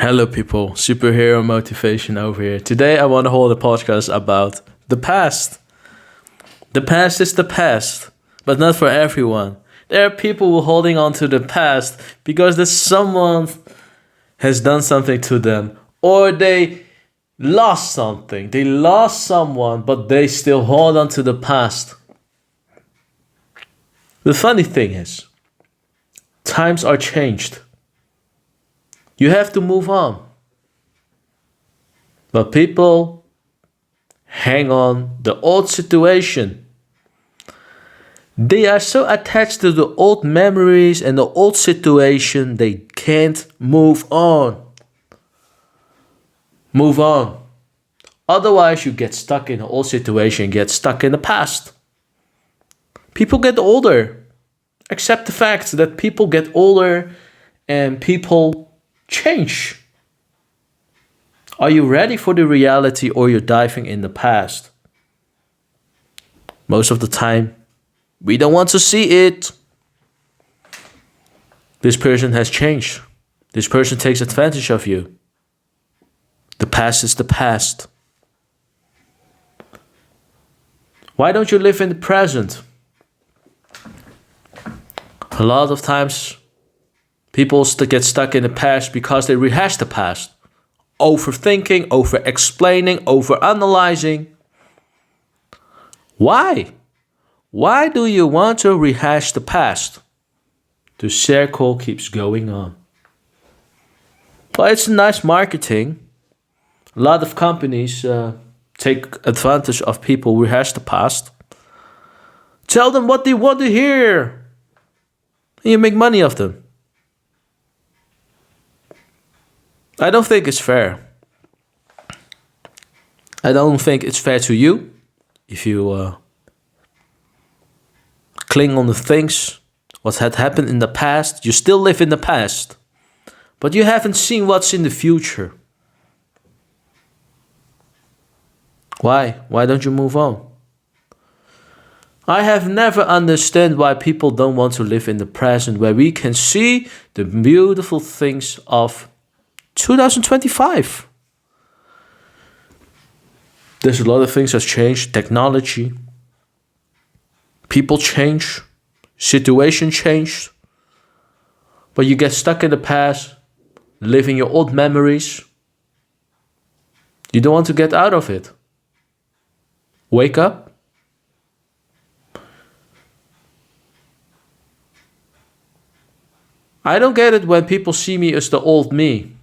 Hello, people. Superhero motivation over here. Today, I want to hold a podcast about the past. The past is the past, but not for everyone. There are people who are holding on to the past because that someone has done something to them, or they lost something. They lost someone, but they still hold on to the past. The funny thing is, times are changed. You have to move on. But people hang on the old situation. They are so attached to the old memories and the old situation, they can't move on. Move on. Otherwise, you get stuck in the old situation, get stuck in the past. People get older. Accept the fact that people get older and people change. Are you ready for the reality, or you're diving in the past? Most of the time, we don't want to see it. This person has changed. This person takes advantage of you. The past is the past. Why don't you live in the present? A lot of times, people get stuck in the past because they rehash the past. Overthinking, over-explaining, over-analyzing. Why? Why do you want to rehash the past? The circle keeps going on. Well, it's nice marketing. A lot of companies take advantage of people who rehash the past. Tell them what they want to hear. And you make money off them. I don't think it's fair. I don't think it's fair to you if you cling on the things, what had happened in the past. You still live in the past, but you haven't seen what's in the future. Why? Why don't you move on? I have never understood why people don't want to live in the present, where we can see the beautiful things of 2025. There's a lot of things that's changed. Technology. People change. Situation changed. But you get stuck in the past, living your old memories. You don't want to get out of it. Wake up. I don't get it when people see me as the old me.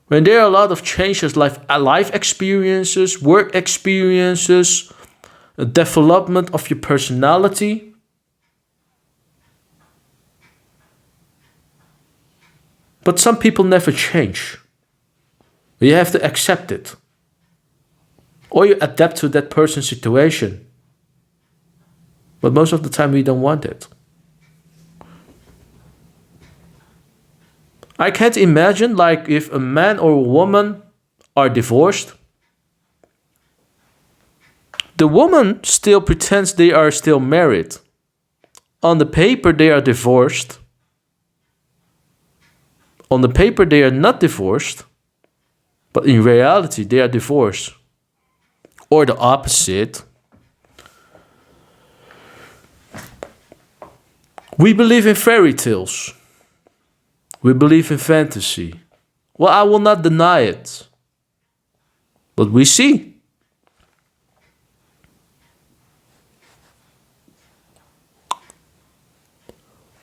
When there are a lot of changes, like life experiences, work experiences, a development of your personality. But some people never change. You have to accept it. Or you adapt to that person's situation. But most of the time we don't want it. I can't imagine, like, if a man or a woman are divorced. The woman still pretends they are still married. On the paper, they are divorced. On the paper, they are not divorced. But in reality, they are divorced. Or the opposite. We believe in fairy tales. We believe in fantasy. Well, I will not deny it. But we see.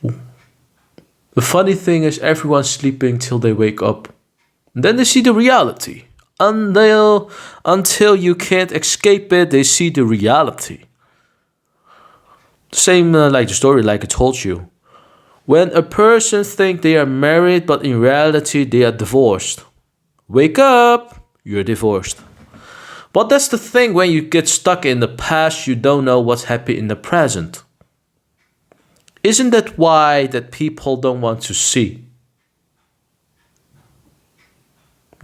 The funny thing is, everyone's sleeping till they wake up. And then they see the reality. Until you can't escape it, they see the reality. Same like the story, like I told you. When a person thinks they are married, but in reality they are divorced. Wake up, you're divorced. But that's the thing, when you get stuck in the past, you don't know what's happening in the present. Isn't that why that people don't want to see?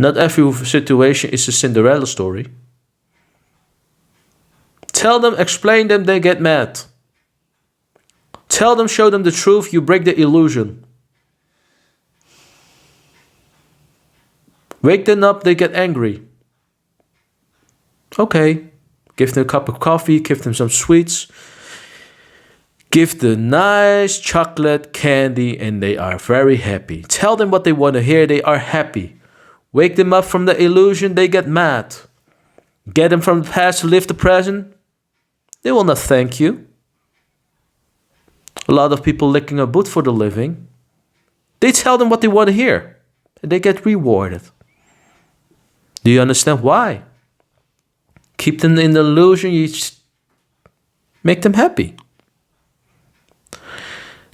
Not every situation is a Cinderella story. Tell them, explain them, they get mad. Tell them, show them the truth, you break the illusion. Wake them up, they get angry. Okay, give them a cup of coffee, give them some sweets, give them nice chocolate, candy, and they are very happy. Tell them what they want to hear, they are happy. Wake them up from the illusion, they get mad. Get them from the past to live the present, they will not thank you. A lot of people licking a boot for the living. They tell them what they want to hear, and they get rewarded. Do you understand why? Keep them in the illusion, you make them happy.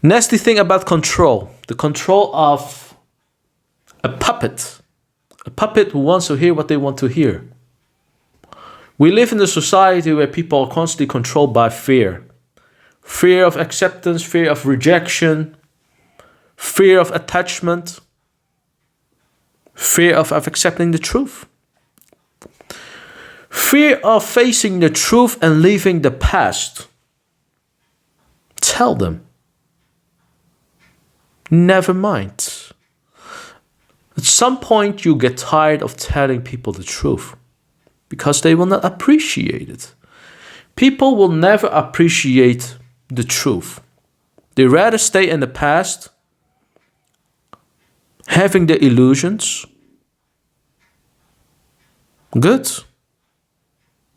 Nasty thing about control. The control of a puppet. A puppet who wants to hear what they want to hear. We live in a society where people are constantly controlled by fear. Fear of acceptance, fear of rejection, fear of attachment, fear of accepting the truth. Fear of facing the truth and leaving the past. Tell them. Never mind. At some point you get tired of telling people the truth because they will not appreciate it. People will never appreciate the truth. They rather stay in the past, having the illusions. Good.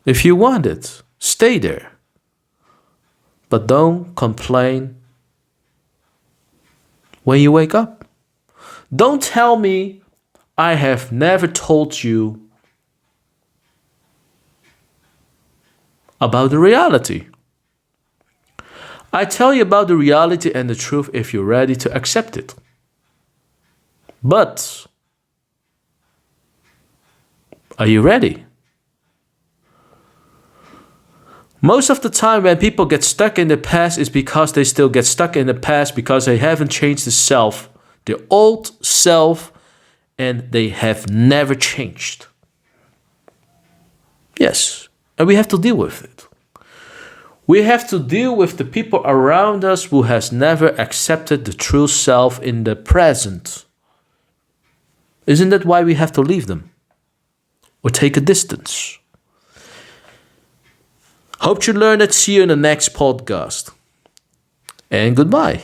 If you want it, stay there. But don't complain when you wake up. Don't tell me I have never told you about the reality. I tell you about the reality and the truth if you're ready to accept it. But are you ready? Most of the time when people get stuck in the past is because they still get stuck in the past because they haven't changed the self, their old self, and they have never changed. Yes, and we have to deal with it. We have to deal with the people around us who has never accepted the true self in the present. Isn't that why we have to leave them? Or take a distance? Hope you learned it. See you in the next podcast. And goodbye.